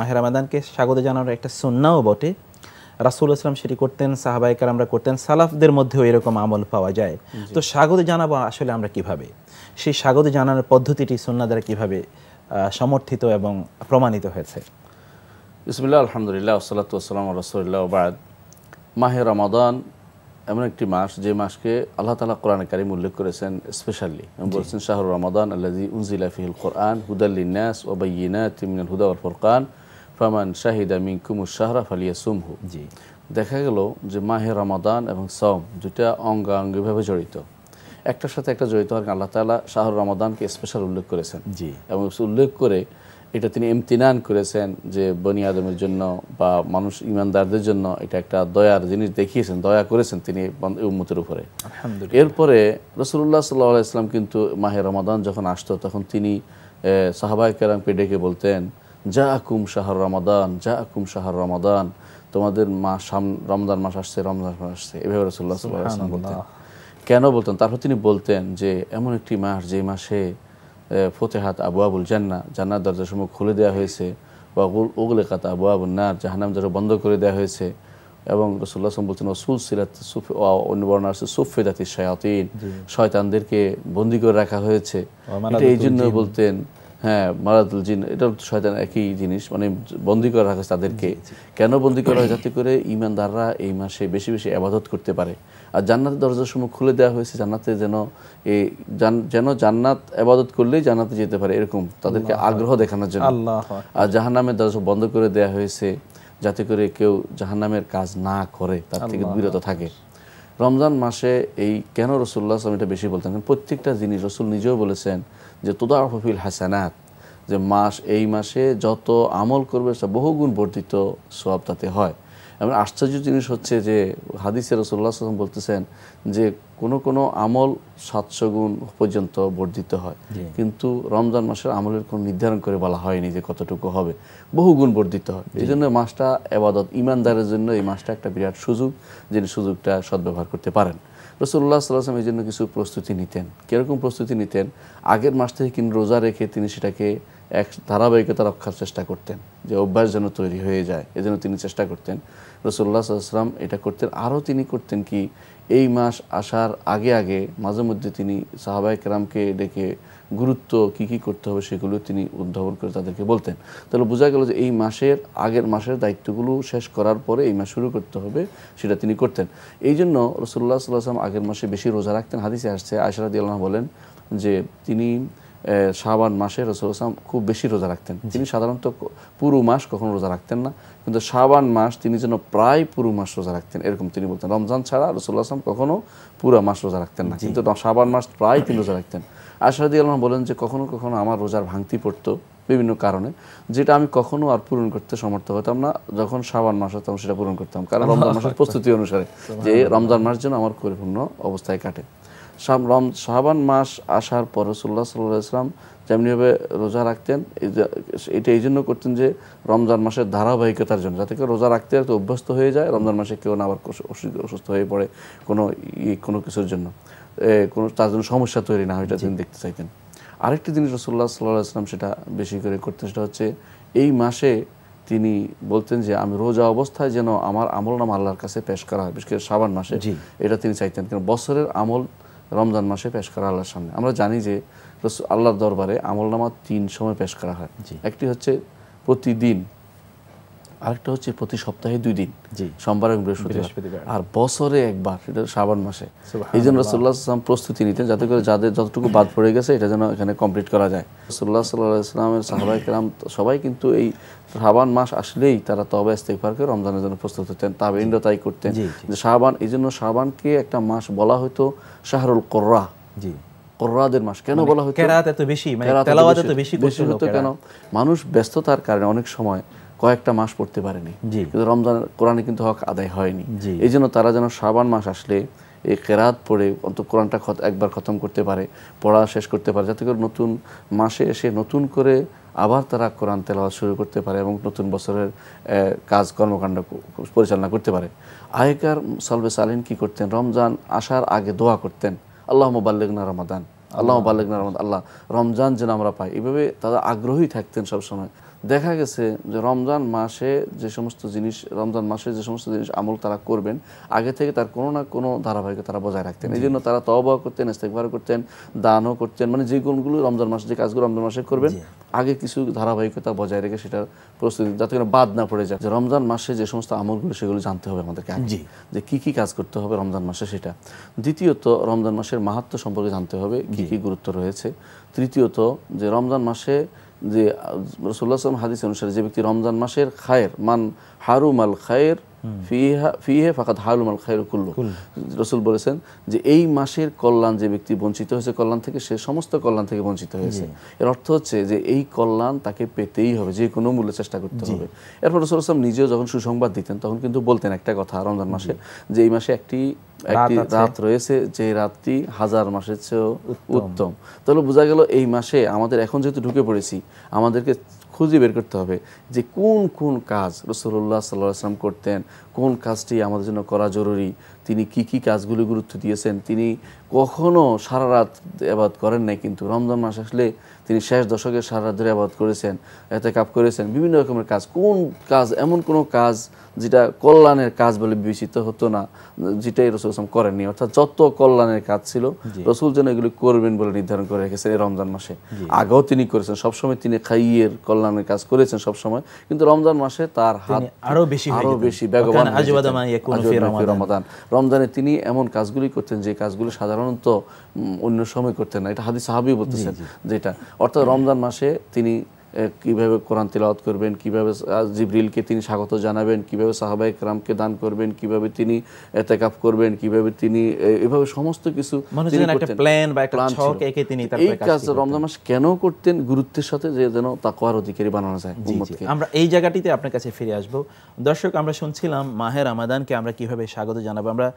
মাহে রমাদানকে স্বাগত জানানোর একটা সুন্নাও বটে। রাসূল ইসলাম সেটি করতেন, সাহাবায়ে কেরামরা করতেন, সালাফদের মধ্যেও এরকম আমল পাওয়া যায়। তো স্বাগত জানাবো আসলে আমরা কিভাবে, সেই স্বাগত জানানোর পদ্ধতিটি সুন্নাহ দ্বারা কিভাবে সমর্থিত এবং প্রমাণিত হয়েছে? বিসমিল্লাহ, আলহামদুলিল্লাহ, ওয়াসসালাতু ওয়াসসালামু আলা রাসূলিল্লাহ ওয়া বা'দ। মাহে রমাদান এমন একটি মাস যে মাসকে আল্লাহ তাআলা কোরআনে কারীম উল্লেখ করেছেন স্পেশালি, এবং বলেছেন শাহরু রমাদান আল্লাযী উনজিলা ফিহিল কোরআন হুদাল লিন-নাস ওয়া বায়্যিনাতিম মিনাল হুদা ওয়াল ফুরকান ফামান শাহিদা মিনকুমুশ শাহরা ফালিয়াসুমহু। দেখা গেল যে মাহে রমাদান এবং সওম দুটা অঙ্গাঙ্গিভাবে জড়িত, একটার সাথে একটা জড়িত হওয়ার আল্লাহ তাআলা শাহরু রমাদানকে স্পেশাল উল্লেখ করেছেন এবং উল্লেখ করে এটা তিনি ইমতিনান করেছেন যে বনি আদমের জন্য বা মানুষ ইমানদারদের জন্য এটা একটা দয়ার জিনিস দেখিয়েছেন, দয়া করেছেন তিনি উম্মতের উপরে। এরপরে রাসূলুল্লাহ সাল্লাল্লাহু আলাইহি ওয়াসাল্লাম কিন্তু মাহে রমাদান যখন আসতো তখন তিনি সাহাবায়ে কেরামকে ডেকে বলতেন, জাআকুম শাহরু রমাদান, জাআকুম শাহরু রমাদান, তোমাদের মাস রমজান মাস আসছে, রমজান মাস আসছে, এভাবে রাসূলুল্লাহ সাল্লাল্লাহু আলাইহি ওয়াসাল্লাম বলতেন। কেন বলতেন? তারপর তিনি বলতেন যে এমন একটি মাস যে মাসে ফতেহাত আবওয়াবুল জান্নাহ, জান্নাত দরজাসমূহ খুলে দেওয়া হয়েছে, ওয়া উগলিকাত আবওয়াবুন নার, জাহান্নাম দরজা বন্ধ করে দেওয়া হয়েছে, এবং রাসূলুল্লাহ সাল্লাল্লাহু আলাইহি ওয়াসাল্লাম বলছেন সুলসিলাত অন্য বর্ণনা আছে সুফিদাতিশ শায়াতিন, শয়তানদেরকে বন্দী করে রাখা হয়েছে। এটা এই জন্য বলতেন, হ্যাঁ, মারাদুল জিন, এটা শয়তান একই জিনিস, মানে বন্দী করে রাখা তাদেরকে। কেন বন্দী করা হয়? যাতে করে ঈমানদাররা এই মাসে বেশি বেশি ইবাদত করতে পারে। আর জান্নাতের দরজাসমূহ খুলে দেওয়া হয়েছে জান্নাতে যেন জান্নাত ইবাদত করলেই জান্নাতে যেতে পারে, এরকম তাদেরকে আগ্রহ দেখানোর জন্য। আর জাহান্নামের দরজা বন্ধ করে দেওয়া হয়েছে যাতে করে কেউ জাহান্নামের কাজ না করে, তার থেকে বিরত থাকে। রমজান মাসে এই কেন রাসূলুল্লাহ সাল্লাল্লাহু আলাইহি ওয়াসাল্লাম এটা বেশি বলতেন? প্রত্যেকটা জিনিস রাসূল নিজেও বলেছেন যে তুদাআফু ফিল হাসানাত, যে এই মাসে যত আমল করবে সব বহুগুণ বর্ধিত সওয়াব তাতে হয়। এবং আশ্চর্য জিনিস হচ্ছে যে হাদিসে রাসূলুল্লাহ সাল্লাল্লাহু আলাইহি ওয়াসাল্লাম বলতেছেন যে কোনো আমল 700 গুণ পর্যন্ত বর্ধিত হয়, কিন্তু রমজান মাসের আমলের কোনো নির্ধারণ করে বলা হয়নি যে কতটুকু হবে, বহুগুণ বর্ধিত হয়। এই জন্য মাসটা ইবাদত, ইমানদারের জন্য এই মাসটা একটা বিরাট সুযোগ, যিনি সুযোগটা সদ্ব্যবহার করতে পারেন। রাসূলুল্লাহ সাল্লাল্লাহু আলাইহি ওয়াসাল্লাম এই জন্য কিছু প্রস্তুতি নিতেন। কীরকম প্রস্তুতি নিতেন? আগের মাস থেকে কিন্তু রোজা রেখে তিনি সেটাকে এক ধারাবাহিকতা রক্ষার চেষ্টা করতেন, যে অভ্যাস যেন তৈরি হয়ে যায়, এজন্য তিনি চেষ্টা করতেন। রাসূলুল্লাহ সাল্লাল্লাহু আলাইহি ওয়াসাল্লাম এটা করতেন। আরও তিনি করতেন কি, এই মাস আসার আগে আগে মাঝে মধ্যে তিনি সাহাবায়ে কেরামকে ডেকে গুরুত্ব কী কী করতে হবে সেগুলো তিনি উদ্ভাবন করে তাদেরকে বলতেন। তাহলে বোঝা গেল যে এই মাসের আগের মাসের দায়িত্বগুলো শেষ করার পরে এই মাস শুরু করতে হবে, সেটা তিনি করতেন। এই জন্য রাসূলুল্লাহ সাল্লাল্লাহু আলাইহি ওয়াসাল্লাম আগের মাসে বেশি রোজা রাখতেন। হাদিসে আসছে, আয়েশা রাদিয়াল্লাহু আনহা বলেন যে তিনি শাবান মাসে রাসূলুল্লাহ সাল্লাল্লাহু আলাইহি ওয়াসাল্লাম খুব বেশি রোজা রাখতেন। তিনি সাধারণত পুরো মাস কখনো রোজা রাখতেন না, কিন্তু শাবান মাস তিনি যেন প্রায় পুরো মাস রোজা রাখতেন, এরকম তিনি বলতেন। রমজান ছাড়া রাসূলুল্লাহ সাল্লাল্লাহু আলাইহি ওয়াসাল্লাম কখনো পুরো মাস রোজা রাখতেন না, কিন্তু শাবান মাস প্রায় তিনি রোজা রাখতেন। আয়েশা রাদিয়াল্লাহু আনহা বলেন যে কখনো কখনো আমার রোজার ভাঙতি পড়তো বিভিন্ন কারণে, যেটা আমি কখনো আর পূরণ করতে সমর্থ হতাম না। যখন শাবান মাস হতাম সেটা পূরণ করতাম, কারণ রমজান মাসের প্রস্তুতি অনুসারে, যে রমজান মাস যেন আমার পরিপূর্ণ অবস্থায় কাটে। শাবান মাস আসার পর রাসূলুল্লাহ সাল্লাল্লাহু আলাইহি ওয়াসাল্লাম যেমনিভাবে রোজা রাখতেন, এটা এই জন্য করতেন যে রমজান মাসের ধারাবাহিকতার জন্য, যাতে করে রোজা রাখতে রাখতে অভ্যস্ত হয়ে যায়, রমজান মাসে কেউ না আবার অসুস্থ হয়ে পড়ে কোনো কিছুর জন্য, তার জন্য সমস্যা তৈরি না হয়, এটা তিনি দেখতে চাইতেন। আরেকটি জিনিস রাসূলুল্লাহ সাল্লাল্লাহু আলাইহি ওয়াসাল্লাম সেটা বেশি করে করতেন, সেটা হচ্ছে এই মাসে তিনি বলতেন যে আমি রোজা অবস্থায় যেন আমার আমলনামা আল্লাহর কাছে পেশ করা হয়, বিশেষ করে শাবান মাসে, এটা তিনি চাইতেন। কারণ বছরের আমল রমজান মাসে পেশ করা আল্লাহর সামনে। আমরা জানি যে আল্লাহর দরবারে আমলনামা 3 সময় পেশ করা হয়। একটি হচ্ছে প্রতিদিন, আরেকটা হচ্ছে প্রতি সপ্তাহে 2 দিন, সোমবার এবং বৃহস্পতিবার, আর বছরে একবার, সেটা শাবান মাসে। এই জন্য রাসূলুল্লাহ সাল্লাল্লাহু আলাইহি ওয়াসাল্লাম প্রস্তুতি নিতেন যাতে করে যাদের যতটুকু বাদ পড়ে গেছে এটা যেন এখানে কমপ্লিট করা যায়। রাসূলুল্লাহ সাল্লাল্লাহু আলাইহি ওয়াসাল্লামের সাহাবায়ে কেরাম সবাই কিন্তু এই শাবান মাস আসলেই তারা তওবা ইস্তেগফার করে রমজানের জন্য প্রস্তুত হতেন, তাবেঈনরা তাই করতেন। যে শাবান, এই জন্য শাবানকে একটা মাস বলা হতো শাহরুল কুররা, কুররাদের মাস। কেন বলা হতো? কেরাত এত বেশি, মানে তেলাওয়াত এত বেশি হতো কেন? মানুষ ব্যস্ততার কারণে অনেক সময় কয়েকটা মাস পড়তে পারেনি, কিন্তু রমজান কোরআনে কিন্তু হক আদায় হয়নি। এই জন্য তারা যেন শাবান মাস আসলে এই কেরাত পড়ে অন্তত কোরআনটা একবার খতম করতে পারে, পড়া শেষ করতে পারে, যাতে করে নতুন মাসে এসে নতুন করে আবার তারা কোরআন তেলাওয়াত শুরু করতে পারে এবং নতুন বছরের কাজ কর্মকাণ্ড পরিচালনা করতে পারে। আগেকার সালবে সালিহিন কি করতেন? রমজান আসার আগে দোয়া করতেন, আল্লাহুম্মা বাল্লিগনা রমাদান, আল্লাহুম্মা বাল্লিগনা রমাদান, আল্লাহ রমজান যেন আমরা পাই। এইভাবে তারা আগ্রহী থাকতেন সবসময়। দেখা গেছে যে রমজান মাসে যে সমস্ত জিনিস আমল তারা করবেন, আগে থেকে তার কোনো না কোনো ধারাবাহিকতা তারা বজায় রাখতেন। এই জন্য তারা তওবা করতেন, ইস্তেগফার করতেন, দানও করতেন, মানে যে গুণগুলো রমজান মাসে, যে কাজগুলো রমজান মাসে করবেন আগে কিছু ধারাবাহিকতা বজায় রেখে সেটার প্রস্তুতি, যাতে করে বাদ না পড়ে যায়। যে রমজান মাসে যে সমস্ত আমলগুলো সেগুলো জানতে হবে আমাদেরকে আগে, যে কি কি কাজ করতে হবে রমজান মাসে সেটা। দ্বিতীয়ত, রমজান মাসের মাহাত্ম্য সম্পর্কে জানতে হবে, কি কি গুরুত্ব রয়েছে। তৃতীয়ত, যে রমজান মাসে যে রাসূলুল্লাহ সাল্লাল্লাহু আলাইহি ওয়াসাল্লাম হাদিস অনুসারে যে ব্যক্তি রমজান মাসের খায়ের, মান হারুমাল খায়ের ফিহে ফাকাদ হারুমাল খায়রু কুল্লু, রাসূল বলেছেন যে এই মাসের কল্যাণ যে ব্যক্তি বঞ্চিত হয়েছে কল্যাণ থেকে, সে সমস্ত কল্যাণ থেকে বঞ্চিত হয়েছে। এর অর্থ হচ্ছে যে এই কল্যাণ তাকে পেতেই হবে, যে কোনো মূল্যে চেষ্টা করতে হবে। এরপর রাসূল সাল্লাল্লাহু আলাইহি ওয়াসাল্লাম নিজেও যখন সুসংবাদ দিতেন তখন কিন্তু বলতেন একটা কথা রমজান মাসে, যে এই মাসে একটি রাত রয়েছে যে রাতটি 1000 মাসের চেয়েও উত্তম। তাহলে বোঝা গেল এই মাসে আমাদের এখন যেহেতু ঢুকে পড়েছি, আমাদেরকে খুঁজে বের করতে হবে যে কোন কোন কাজ রাসূলুল্লাহ সাল্লাল্লাহু আলাইহি ওয়াসাল্লাম করতেন, কোন কাজটি আমাদের জন্য করা জরুরি, তিনি কি কি কাজগুলো গুরুত্ব দিয়েছেন। তিনি কখনো সারা রাত ইবাদত করেন নাই, কিন্তু রমজান মাস আসলে তিনি শেষ দশকে সারা রাত ধরে ইবাদত করেছেন, ইতিকাফ করেছেন, বিভিন্ন রকমের কাজ। কোন কাজ, এমন কোনো কাজ যেটা কল্যাণের কাজ বলে বিবেচিত হতো না, যেটাই রাসূল সাল্লাল্লাহু আলাইহি ওয়াসাল্লাম করেননি। অর্থাৎ যত কল্যাণের কাজ ছিল রাসূল যেন এগুলো করবেন বলে নির্ধারণ করে রেখেছেন এই রমজান মাসে। আগেও তিনি করেছেন, সবসময় তিনি খাইয়ের কল্যাণের কাজ করেছেন সবসময়, কিন্তু রমজান মাসে তার হাত আরো বেশি বেগবান রমাদান। রমজানে তিনি এমন কাজগুলি করতেন যে কাজগুলি সাধারণত অন্য সময় করতেন না। এটা হাদিস সাহাবী বলতেছেন যেটা, অর্থাৎ রমজান মাসে তিনি কিভাবে কোরআন তিলাওয়াত করবেন, কিভাবে জিবরিলকে তিনি স্বাগত জানাবেন, কিভাবে সাহাবায়ে কেরামকে দান করবেন, কিভাবে তিনি ইতিকাফ করবেন, কিভাবে তিনি এভাবে সমস্ত কিছু একটা প্ল্যান বা একটা ছক এঁকে তিনি এই কাজ রমজান মাস কেন করতেন গুরুত্বের সাথে, যে যেন তাকওয়ার অধিকারী বানানো যায় উম্মতকে। আমরা এই জায়গাটিতে আপনার কাছে ফিরে আসব। দর্শক, আমরা শুনছিলাম মাহে রমাদানকে আমরা কিভাবে স্বাগত জানাবো। আমরা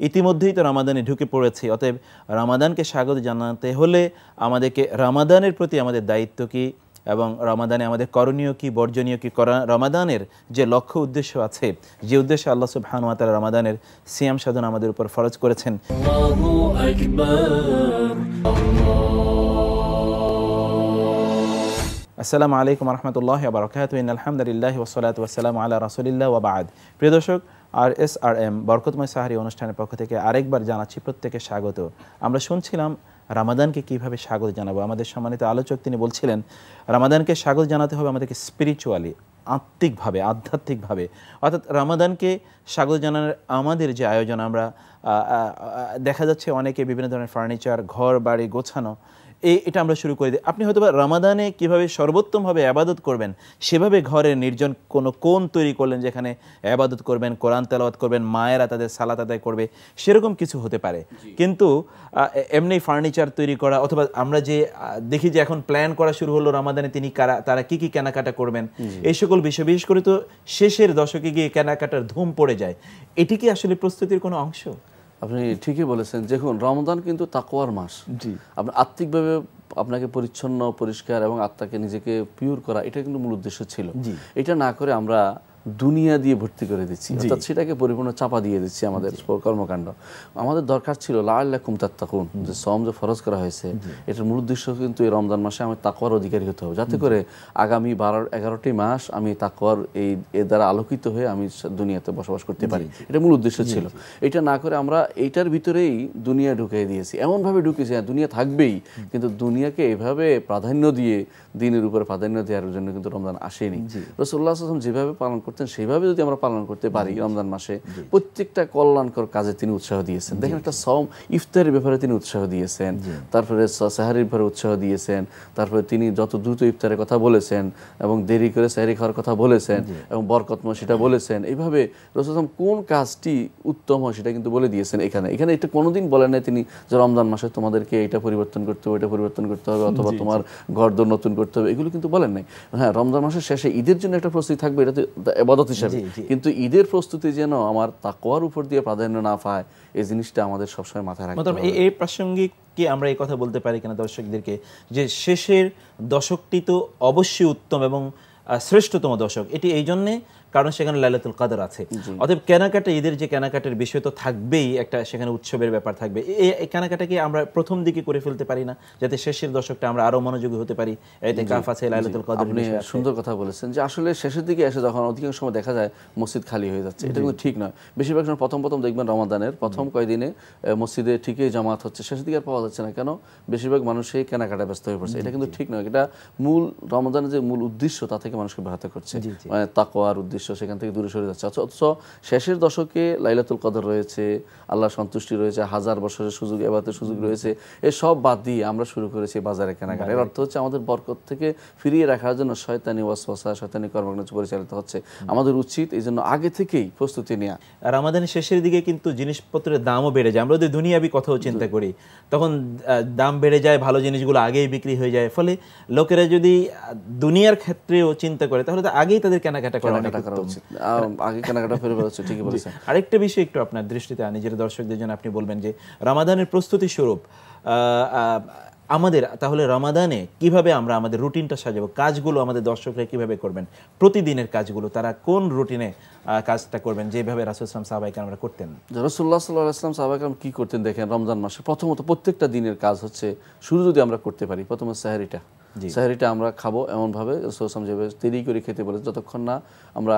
ইতিমধ্যেই তো রমাদানে ঢুকে পড়েছি, অতএব রমাদানকে স্বাগত জানাতে হলে আমাদেরকে রমাদানের প্রতি আমাদের দায়িত্ব কি এবং রমাদানে আমাদের করণীয় কি, বর্জনীয় কি, রমাদানের যে লক্ষ্য উদ্দেশ্য আছে, যে উদ্দেশ্যে আল্লাহ সুবহানাহু ওয়া তাআলা রমাদানের সিয়াম সাধনা আমাদের উপর ফরজ করেছেন। আল্লাহু আকবার। আসসালামু আলাইকুম ওয়া রাহমাতুল্লাহি ওয়া বারাকাতুহু। ইন্নাল হামদুলিল্লাহি ওয়াস সালাতু ওয়াস সালামু আলা রাসূলিল্লাহ ওয়া বা'দ। প্রিয় দর্শক, RSRM বরকতময় সাহারি অনুষ্ঠানের পক্ষ থেকে আরেকবার জানাচ্ছি প্রত্যেককে স্বাগত। আমরা শুনছিলাম রামাদানকে কিভাবে স্বাগত জানাবো। আমাদের সম্মানিত আলোচক তিনি বলছিলেন রামাদানকে স্বাগত জানাতে হবে আমাদেরকে স্পিরিচুয়ালি, আত্মিকভাবে, আধ্যাত্মিকভাবে। অর্থাৎ রামাদানকে স্বাগত জানানোর আমাদের যে আয়োজন, আমরা দেখা যাচ্ছে অনেকে বিভিন্ন ধরনের ফার্নিচার, ঘর বাড়ি গোছানো, এটা আমরা শুরু করে দিই। আপনি হয়তো বা রমাদানে কীভাবে সর্বোত্তমভাবে আবাদত করবেন সেভাবে ঘরের নির্জন কোনো কোণ তৈরি করলেন যেখানে আবাদত করবেন, কোরআন তেলাওয়াত করবেন, মায়েরা তাদের সালাত আদায় করবে, সেরকম কিছু হতে পারে। কিন্তু এমনি ফার্নিচার তৈরি করা, অথবা আমরা যে দেখি যে এখন প্ল্যান করা শুরু হলো রমাদানে তারা কি কি কেনাকাটা করবেন, এই সকল বিষয়, বিশেষ করে তো শেষের দশকে গিয়ে কেনাকাটার ধুম পড়ে যায়। এটি কি আসলে প্রস্তুতির কোনো অংশ? আপনি ঠিকই বলেছেন। দেখুন, রমজান কিন্তু তাকওয়ার মাস। আপনি আত্মিকভাবে আপনাকে পরিচ্ছন্ন, পরিষ্কার এবং আত্মাকে নিজেকে পিওর করা, এটা কিন্তু মূল উদ্দেশ্য ছিল। এটা না করে আমরা দুনিয়া দিয়ে ভর্তি করে দিচ্ছি, অর্থাৎ সেটাকে পরিপূর্ণ চাপা দিয়ে দিচ্ছি আমাদের কর্মকাণ্ড। আমাদের দরকার ছিল লাআল্লাকুম তাত্তাকুন, যে সওম যে ফরজ করা হয়েছে, এটার মূল উদ্দেশ্য কিন্তু এই রমজান মাসে আমি তাকওয়ার অধিকারী হতে হবে, যাতে করে আগামী 12-11টি মাস আমি তাকওয়ার এর দ্বারা আলোকিত হয়ে আমি দুনিয়াতে বসবাস করতে পারি। এটা মূল উদ্দেশ্য ছিল। এটা না করে আমরা এইটার ভিতরেই দুনিয়া ঢুকিয়ে দিয়েছি, এমনভাবে ঢুকেছি দুনিয়া থাকবেই, কিন্তু দুনিয়াকে এভাবে প্রাধান্য দিয়ে দিনের উপরে প্রাধান্য দেওয়ার জন্য কিন্তু রমজান আসেনি। রাসূলুল্লাহ সাল্লাল্লাহু আলাইহি ওয়াসাল্লাম যেভাবে পালন করতেন সেইভাবে যদি আমরা পালন করতে পারি রমজান মাসে, প্রত্যেকটা কল্যাণকর কাজে তিনি উৎসাহ দিয়েছেন। দেখেন, একটা সওম ইফতারের ব্যাপারে তিনি উৎসাহ দিয়েছেন, তারপরে সাহারির ব্যাপারে উৎসাহ দিয়েছেন, তারপরে তিনি যত দ্রুত ইফতারের কথা বলেছেন এবং দেরি করে সাহারি খাওয়ার কথা বলেছেন এবং বরকতময় সেটা বলেছেন। এইভাবে রাসূল কোন কাজটি উত্তম হয় সেটা কিন্তু বলে দিয়েছেন। এখানে এটা কোনোদিন বলেন নাই তিনি যে রমজান মাসে তোমাদেরকে এটা পরিবর্তন করতে হবে, এটা পরিবর্তন করতে হবে, অথবা তোমার ঘরদোর নতুন করতে হবে, এগুলো কিন্তু বলেন নাই। হ্যাঁ, রমজান মাসের শেষে ঈদের জন্য একটা প্রস্তুতি থাকবে, এটা তো ইবাদত হিসাবে, কিন্তু ঈদের প্রস্তুতি যেন আমার তাকওয়ার উপর দিয়ে প্রাধান্য না পায়, এই জিনিসটা আমাদের সবসময় মাথায় রাখতে হবে। এই প্রাসঙ্গিক কি আমরা এই কথা বলতে পারি কিনা দর্শকদেরকে, যে শেষের দশকটি তো অবশ্যই উত্তম এবং শ্রেষ্ঠতম দশক। এটি এই জন্যে কারণ সেখানে লাইলাতুল কদর আছে। অতএব কেনাকাটা, ঈদের যে কেনাকাটার বিষয় তো থাকবেই, একটা সেখানে উৎসবের ব্যাপার থাকবে। এই কেনাকাটাকে আমরা প্রথম দিকে করে ফেলতে পারি না, যাতে শেষের দশকটা আমরা আরো মনোযোগী হতে পারি। ইতিকাফ আছে, লাইলাতুল কদর। আপনি সুন্দর কথা বলেছেন যে আসলে শেষের দিকে এসে যখন অধিকাংশ সময় দেখা যায় মসজিদ খালি হয়ে যাচ্ছে, এটা কিন্তু ঠিক নয়। বেশিরভাগ সময় প্রথম দেখবেন রমাদানের প্রথম কয়েকদিনে মসজিদে ঠিকই জামাত হচ্ছে, শেষের দিকে আর পাওয়া যাচ্ছে না। কেন? বেশিরভাগ মানুষই কেনাকাটা ব্যস্ত হয়ে পড়ছে। এটা কিন্তু ঠিক নয়। এটা মূল রমাদানের যে মূল উদ্দেশ্য তা থেকে মানুষকে ব্যাহত করছে, মানে তাকওয়ার উদ্দেশ্য সেখান থেকে দূরে সরে যাচ্ছে। অথচ শেষের দশকে লাইলাতুল কদর রয়েছে, আল্লাহ সন্তুষ্টি রয়েছে, 1000 বছরের সুযোগ, ইবাদতের সুযোগ রয়েছে। এসব বাদ দিয়ে আমরা শুরু করেছি বাজারে কেনাকাটা। এর অর্থ হচ্ছে আমাদের বরকত থেকে ফিরিয়ে রাখার জন্য শয়তানি ওয়াসওয়াসা, শয়তানি কর্মকাণ্ড পরিচালিত হচ্ছে। আমাদের উচিত এই জন্য আগে থেকেই প্রস্তুতি নেওয়া। রমাদানের শেষের দিকে কিন্তু জিনিসপত্রের দামও বেড়ে যায়। আমরা যদি দুনিয়াবি কথাও চিন্তা করি, তখন দাম বেড়ে যায়, ভালো জিনিসগুলো আগেই বিক্রি হয়ে যায়। ফলে লোকেরা যদি দুনিয়ার ক্ষেত্রেও চিন্তা করে, তাহলে তো আগেই তাদের কেনাকাটা করা উচিত, আগে কেনাকাটা ফেলে ফেলা উচিত। ঠিকই বলেছেন। আরেকটা বিষয় একটু আপনার দৃষ্টিতে আনি, যেটা দর্শকদের জন্য আপনি বলবেন যে রমাদানের প্রস্তুতি স্বরূপ আমাদের তাহলে রমাদানে কিভাবে আমরা আমাদের রুটিনটা সাজাবো, কাজগুলো আমাদের দর্শকরা কিভাবে করবেন, প্রতিদিনের কাজগুলো তারা কোন রুটিনে কাজটা করবেন, যেভাবে রাসূল সাল্লাল্লাহু আলাইহি ওয়াসাল্লাম সাহাবায়ে কেরামরা করতেন। রাসূলুল্লাহ সাল্লাল্লাহু আলাইহি ওয়াসাল্লাম সাহাবায়ে কেরাম কি করতেন দেখেন। রমজান মাসে প্রথমত প্রত্যেকটা দিনের কাজ হচ্ছে, শুরু যদি আমরা করতে পারি, প্রথমে সাহরিটা আমরা খাবো এমনভাবে রাসূল সাল্লাল্লাহু আলাইহি ওয়াসাল্লাম দেরি করে খেতে বলে, যতক্ষণ না আমরা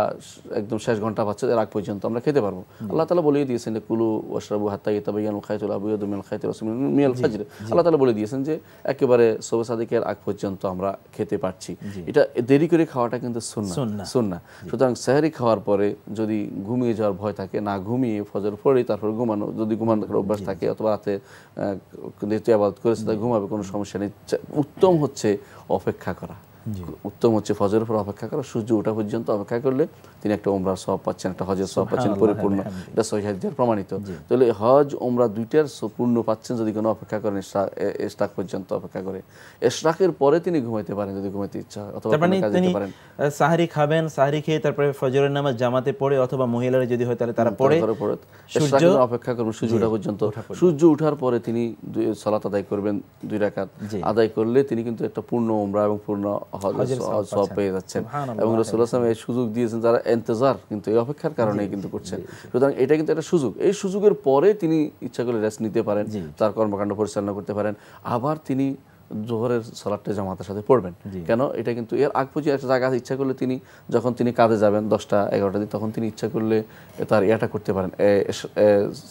একদম শেষ ঘন্টা পাচ্ছে এর আগ পর্যন্ত আমরা খেতে পারবো। আল্লাহ তাআলা বলে দিয়েছেন যে কুলু ওয়াশরাবু হাত্তা ইয়াতাবায়ানাল খায়তুল আবয়াদু মিনাল খায়তির আসওয়াদি মিনাল ফাজর। আল্লাহ তাআলা বলে দিয়েছেন যে একেবারে সুবহ সাদিকের আগ পর্যন্ত আমরা খেতে পারছি। এটা দেরি করে খাওয়াটা কিন্তু সুন্নাহ। সুতরাং সাহরি খাওয়ার পরে যদি ঘুমিয়ে যাওয়ার ভয় থাকে, না ঘুমিয়ে ফজর পড়ে তারপর ঘুমানো, যদি ঘুমানোর অভ্যাস থাকে অথবা রাতে ইবাদত করেছে তা ঘুমাবে, কোনো সমস্যা নেই। উত্তম হচ্ছে অপেক্ষা করা, উত্তম হচ্ছে ফজরের পর অপেক্ষা করা, সূর্য ওঠা পর্যন্ত অপেক্ষা করলে তিনি একটা ওমরার সওয়াব পাচ্ছেন, একটা হজের সওয়াব পাচ্ছেন পরিপূর্ণ। এটা সহিহ হাদিসে প্রমাণিত। তাহলে হজ ওমরা দুইটার পূর্ণ পাচ্ছেন যদি কোনো অপেক্ষা করেন, ইশরাক পর্যন্ত অপেক্ষা করে। ইশরাকের পরে তিনি ঘুমাইতে পারেন যদি ঘুমাইতে ইচ্ছা হয়, অথবা তিনি সাহরি খাবেন, সাহরি খেয়ে তারপরে ফজরের নামাজ জামাতে পড়ে, অথবা মহিলারা যদি হয় তাহলে তারা পড়ে সূর্য অপেক্ষা করবেন সূর্য ওঠা পর্যন্ত। সূর্য ওঠার পরে তিনি সালাত আদায় করবেন 2 রাকাত। আদায় করলে তিনি কিন্তু একটা পূর্ণ ওমরা এবং পূর্ণ হজের সওয়াব পেয়ে যাচ্ছেন। এবং রাসূলুল্লাহ সাল্লাল্লাহু আলাইহি ওয়াসাল্লাম এই সুযোগ দিয়েছেন যারা ইন্তজার, কিন্তু এই অপেক্ষার কারণেই কিন্তু করছেন। সুতরাং এটা কিন্তু একটা সুযোগ। এই সুযোগের পরে তিনি ইচ্ছা করলে রেস্ট নিতে পারেন, তার কর্মকাণ্ড পরিচালনা করতে পারেন, আবার তিনি জোহরের সালাতটা জামাতের সাথে পড়বেন। কেন? এটা কিন্তু এর আগ পর্যন্ত একটা জায়গা ইচ্ছা করলে তিনি যখন তিনি কাজে যাবেন 10টা 11টা দিন, তখন তিনি ইচ্ছা করলে তার ইয়াটা করতে পারেন,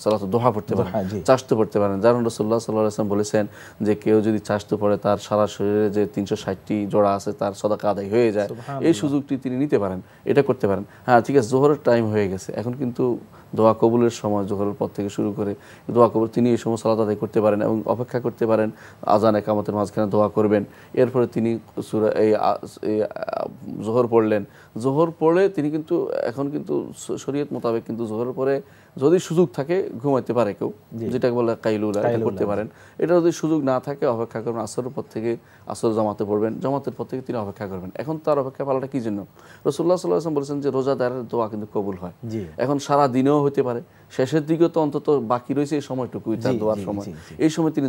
সালাত দোহা পড়তে পারেন, চাশতু পড়তে পারেন। যেমন রাসূলুল্লাহ সাল্লাল্লাহু আলাইহি ওয়াসাল্লাম বলেছেন যে কেউ যদি চাশতু পড়ে তার সারা শরীরে যে 360টি জোড়া আছে তার সাদাকা আদায় হয়ে যায়। এই সুযোগটি তিনি নিতে পারেন, এটা করতে পারেন। হ্যাঁ ঠিক আছে, জোহরের টাইম হয়ে গেছে, এখন কিন্তু দোয়া কবুলের সময় জোহরের পর থেকে শুরু করে দোয়া কবুল, তিনি এই সময় সালাত আদায় করতে পারেন এবং অপেক্ষা করতে পারেন। আজান ইকামতের মাঝখানে দোয়া করবেন। এরপরে তিনি সূরা জোহর পড়লেন। জোহর পড়ে তিনি কিন্তু এখন কিন্তু শরীয়ত মোতাবেক কিন্তু জোহরের পরে যদি সুযোগ থাকে ঘুমাইতে পারে কেউ, যেটাকে বলে কাইলুলা, এটা করতে পারেন। এটা যদি সুযোগ না থাকে অপেক্ষা করবেন, আসরের পর থেকে আসর জামাতে পড়বেন, জামাতের পর থেকে তিনি অপেক্ষা করবেন। এখন তার অপেক্ষা পালাটা কি জন্য? রাসূলুল্লাহ সাল্লাল্লাহু আলাইহি ওয়াসাল্লাম বলেছেন যে রোজাদারের দোয়া কিন্তু কবুল হয়। এখন সারা দিনেও হতে পারে, শেষের দিকে তো অন্তত বাকি রয়েছে এই সময়টুকুই তার দোয়ার সময়। এই সময় তিনি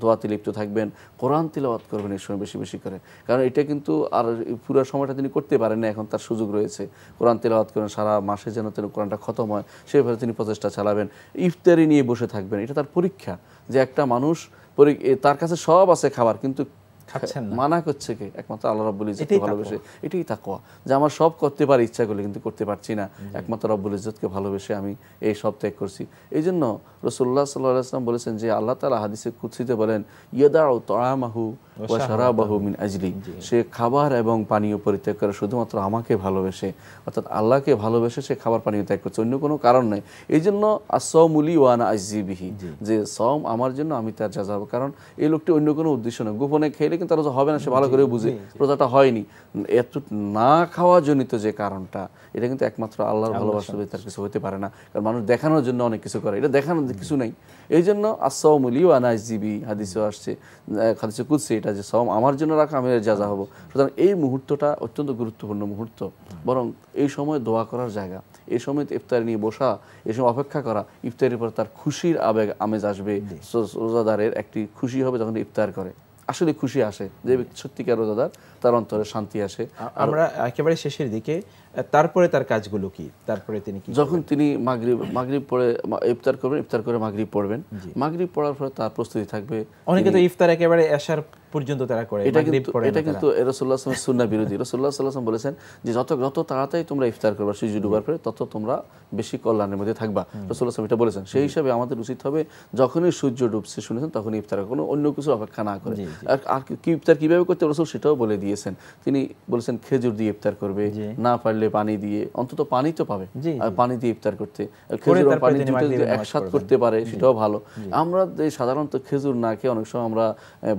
দোয়াতে লিপ্ত থাকবেন, কোরআন তিলাওয়াত করবেন এই সময় বেশি বেশি করে। কারণ এটা কিন্তু আর পুরো সময়টা তিনি করতে পারেন না, এখন তার সুযোগ রয়েছে। কোরআন তিলাওয়াত করেন, সারা মাসে যেন তিনি কোরআনটা খতম হয় সেভাবে তিনি প্রচেষ্টা চালাবেন। ইফতারি নিয়ে বসে থাকবেন, এটা তার পরীক্ষা যে একটা মানুষ তার কাছে সব আছে খাবার, কিন্তু মানা করছে কে? একমাত্র আল্লাহ রাব্বুল ইজ্জতকে ভালোবেসে। এটাই তাকওয়া, যে আমার সব করতে পারি ইচ্ছা করলে কিন্তু করতে পারছি না, একমাত্র রাব্বুল ইজ্জতকে ভালোবেসে আমি এই সব ত্যাগ করছি। এই জন্য রাসূলুল্লাহ সাল্লাল্লাহু আলাইহি ওয়াসাল্লাম বলেছেন যে আল্লাহ তাআলা হাদিসে কুদসিতে বলেন ইয়াদাউ তাআমাহু ওয়া শারাবাহু মিন আজলি, সে খাবার এবং পানীয় পরিত্যাগ করে শুধুমাত্র আমাকে ভালোবেসে, অর্থাৎ আল্লাহকে ভালোবেসে সে খাবার পানীয় ত্যাগ করছে, অন্য কোনো কারণ নেই। এই জন্য আস-সাওমু লি ওয়া আনা আজজি বিহি, যে সাওম আমার জন্য, আমি তার জাযা হব। কারণ এই লোকটি অন্য কোনো উদ্দেশ্য নয়, গোপনে খেলে কিন্তু রোজা হবে না, সে ভালো করে বুঝে রোজাটা হয়নি। এত না খাওয়া জনিত যে কারণটা, এটা কিন্তু একমাত্র আল্লাহর ভালোবাসা তার কিছু হতে পারে না। কারণ মানুষ দেখানোর জন্য অনেক কিছু করে, এটা দেখানোর কিছু নেই। এই জন্য আস-সাওমু লি ওয়া আনা আজজি বিহি হাদিসে আসছে, হাদিসে কুদসি এটা যে সাওম আমার জন্য রাখা, আমি এর জাযা হব। সুতরাং এই মুহূর্তটা অত্যন্ত গুরুত্বপূর্ণ মুহূর্ত, বরং এই সময় দোয়া করার জায়গা। এই সময় ইফতারি নিয়ে বসা, এই সময় অপেক্ষা করা, ইফতারির পর তার খুশির আবেগ আমেজ আসবে। রোজাদারের একটি খুশি হবে যখন ইফতার করে, আসলে খুশি আসে, যে ব্যক্তি সত্যিকার রোজাদার তার অন্তরে শান্তি আসে। আমরা একেবারে শেষের দিকে, তারপরে তার কাজগুলো কি, তারপরে তিনি কি যখন তিনি মাগরিব পড়ে ইফতার করবেন, ইফতার করে মাগরিব পড়বেন, মাগরিব পড়ার পরে তার প্রস্তুতি থাকবে। অনেকে তো ইফতার একেবারে এশার পর্যন্ত তারা করে, এটা কিন্তু রাসূলুল্লাহ সাল্লাল্লাহু আলাইহি ওয়াসাল্লাম সুন্নাহ বিরোধী। রাসূলুল্লাহ সাল্লাল্লাহু আলাইহি ওয়াসাল্লাম বলেছেন যে যত তাড়াতাড়ি তোমরা ইফতার করবে সূর্য ডুবার পরে, তত তোমরা বেশি কল্যাণের মধ্যে থাকবা। রাসূলুল্লাহ সাল্লাল্লাহু আলাইহি ওয়াসাল্লাম এটা বলেছেন। সেই হিসাবে আমাদের উচিত হবে যখনই সূর্য ডুবছে শুনেছেন তখনই ইফতার, কোনো অন্য কিছু অপেক্ষা না করে। আর কি ইফতার কিভাবে করতে রাসূল সেটাও বলে দিয়েছেন। তিনি বলেছেন খেজুর দিয়ে ইফতার করবে, না পারলে পানি দিয়ে, অন্তত পানি তো পাবে, আর পানি দিয়ে ইফতার করতে, খেজুর আর পানি যদি একসাথে করতে পারে সেটাও ভালো। আমরা সাধারণত খেজুর না খেয়ে অনেক সময় আমরা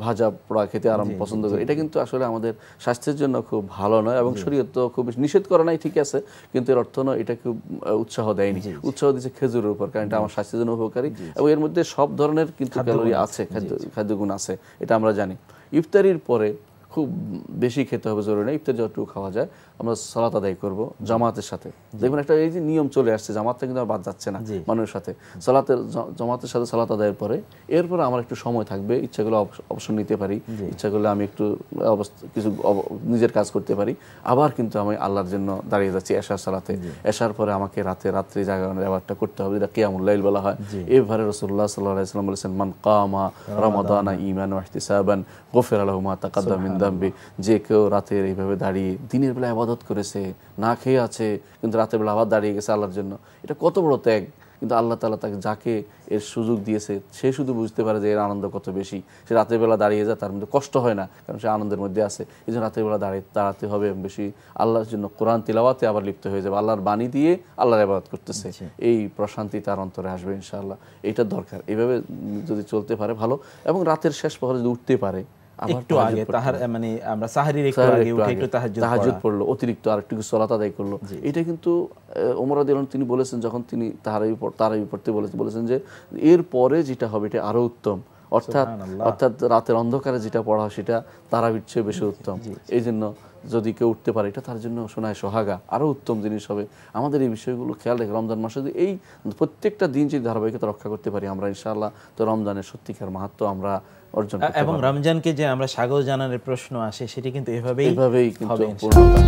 ভাজা পোড়া খেতে পছন্দ করি, এটা কিন্তু আসলে আমাদের স্বাস্থ্যের জন্য খুব ভালো নয়, এবং শরীয়ত তো খুব নিষেধ করা নাই, ঠিক আছে, কিন্তু এর অর্থ নয় এটা খুব উৎসাহ দেয়নি। উৎসাহ দিচ্ছে খেজুরের উপর, কারণ এটা আমার স্বাস্থ্যের জন্য উপকারী, এবং এর মধ্যে সব ধরনের কিন্তু ক্যালোরি আছে, খাদ্যগুণ আছে, এটা আমরা জানি। ইফতারির পরে খুব বেশি খেতে হবে জরুরি না, ইফতার যতটুকু খাওয়া যায় আমরা সালাত আদায় করব জামাতের সাথে। দেখুন একটা এই যে নিয়ম চলে আসছে, জামাতটা কিন্তু আর বাদ যাচ্ছে না মানুষের সাথে। জামাতের সাথে সালাত আদায়ের পরে এরপরে আমার একটু সময় থাকবে, ইচ্ছা করলে অবসর নিতে পারি, ইচ্ছা করলে আমি একটু কিছু নিজের কাজ করতে পারি, আবার কিন্তু আমি আল্লাহর জন্য দাঁড়িয়ে যাচ্ছি এশার সালাতে। এশার পরে আমাকে রাত্রি জাগানোর ব্যাপারটা করতে হবে, যেটা কিয়ামুল লাইল বলা হয়। এবারে রাসূলুল্লাহ সাল্লাল্লাহু আলাইহি ওয়াসাল্লাম বলেছেন, মান কামা রমাদানা ঈমানান ওয়া ইহতিসাবান গুফিরা লাহু মা তাকাদ্দাম মিন যামবি। যে কেউ রাতের এইভাবে দাঁড়িয়ে দিনের বেলা ইবাদত করেছে, না খেয়ে আছে, কিন্তু রাতের বেলা আবার দাঁড়িয়ে গেছে আল্লাহর জন্য, এটা কত বড় ত্যাগ। কিন্তু আল্লাহ তাআলা তাকে যাকে এর সুযোগ দিয়েছে সে শুধু বুঝতে পারে যে এর আনন্দ কত বেশি। সে রাতের বেলা দাঁড়িয়ে যায়, তার মধ্যে কষ্ট হয় না, কারণ সে আনন্দের মধ্যে আছে। এই জন্য রাতের বেলা দাঁড়াতে হবে, বেশি আল্লাহর জন্য কোরআন তিলাওয়াতে আবার লিপ্ত হয়ে যাবে, আল্লাহর বাণী দিয়ে আল্লাহর ইবাদত করতেছে, এই প্রশান্তি তার অন্তরে আসবে ইনশাআল্লাহ। এইটা দরকার, এইভাবে যদি চলতে পারে ভালো। এবং রাতের শেষ প্রহরে যদি উঠতে পারে, একটু আগে মানে আমরা সাহরির একটু আগে উঠে একটু তাহাজ্জুদ পড়লো, অতিরিক্ত আর একটু সালাত আদায় করলো। এটা কিন্তু ওমর রাদিয়াল্লাহু আনহু তিনি বলেছেন, যখন তিনি তারাবি পড়তে বলেছেন যে এর পরে যেটা হবে এটা আরো উত্তম, অর্থাৎ রাতের অন্ধকারে যেটা পড়া হয় সেটা তারাবির চেয়ে বেশি উত্তম। এই জন্য যদি কেউ উঠতে পারে এটা তার জন্য শোনায় সোহাগা, আরো উত্তম জিনিস হবে। আমাদের এই বিষয়গুলো খেয়াল রেখে রমজান মাসে যদি এই প্রত্যেকটা দিন যদি ধারাবাহিকতা রক্ষা করতে পারি আমরা ইনশাআল্লাহ, তো রমজানের সত্যিকার মাহাত্ম্য আমরা অর্জন করতে পারব। এবং রমজানকে যে আমরা স্বাগত জানানোর প্রশ্ন আসে সেটা কিন্তু এভাবেই কিন্তু পূর্ণতা।